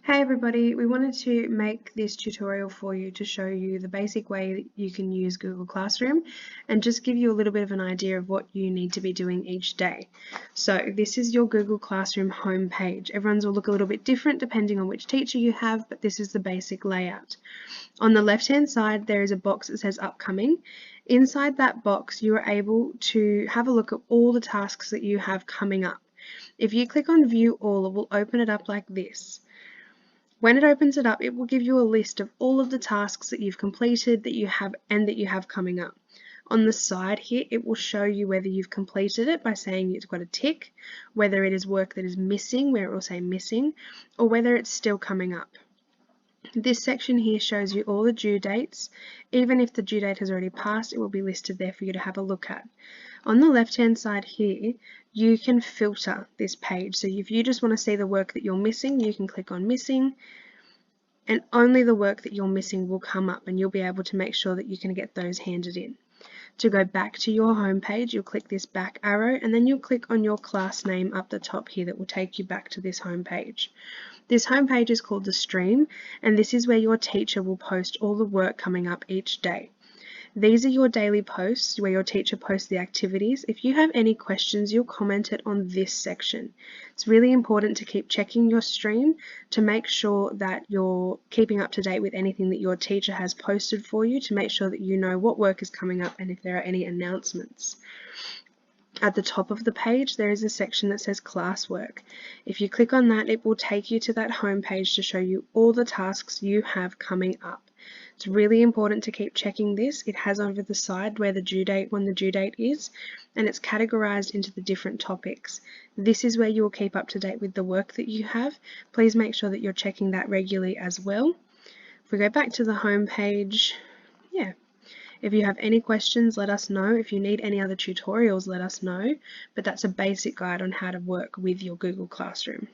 Hey everybody, we wanted to make this tutorial for you to show you the basic way that you can use Google Classroom and just give you a little bit of an idea of what you need to be doing each day. So this is your Google Classroom home page. Everyone's will look a little bit different depending on which teacher you have, but this is the basic layout. On the left hand side there is a box that says upcoming. Inside that box you are able to have a look at all the tasks that you have coming up. If you click on view all, it will open it up like this. When it opens it up, it will give you a list of all of the tasks that you've completed, that you have coming up. On the side here, it will show you whether you've completed it by saying it's got a tick, whether it is work that is missing, where it will say missing, or whether it's still coming up. This section here shows you all the due dates. Even if the due date has already passed, it will be listed there for you to have a look at. On the left hand side here, you can filter this page. So if you just want to see the work that you're missing, you can click on missing, and only the work that you're missing will come up, and you'll be able to make sure that you can get those handed in. To go back to your home page, you'll click this back arrow and then you'll click on your class name up the top here that will take you back to this home page. This home page is called the stream, and this is where your teacher will post all the work coming up each day. These are your daily posts where your teacher posts the activities. If you have any questions, you'll comment it on this section. It's really important to keep checking your stream to make sure that you're keeping up to date with anything that your teacher has posted for you, to make sure that you know what work is coming up and if there are any announcements. At the top of the page there is a section that says classwork. If you click on that, it will take you to that home page to show you all the tasks you have coming up. It's really important to keep checking this. It has over the side when the due date is, and it's categorized into the different topics. This is where you will keep up to date with the work that you have. Please make sure that you're checking that regularly as well. If we go back to the home page, if you have any questions, let us know. If you need any other tutorials, let us know. But that's a basic guide on how to work with your Google Classroom.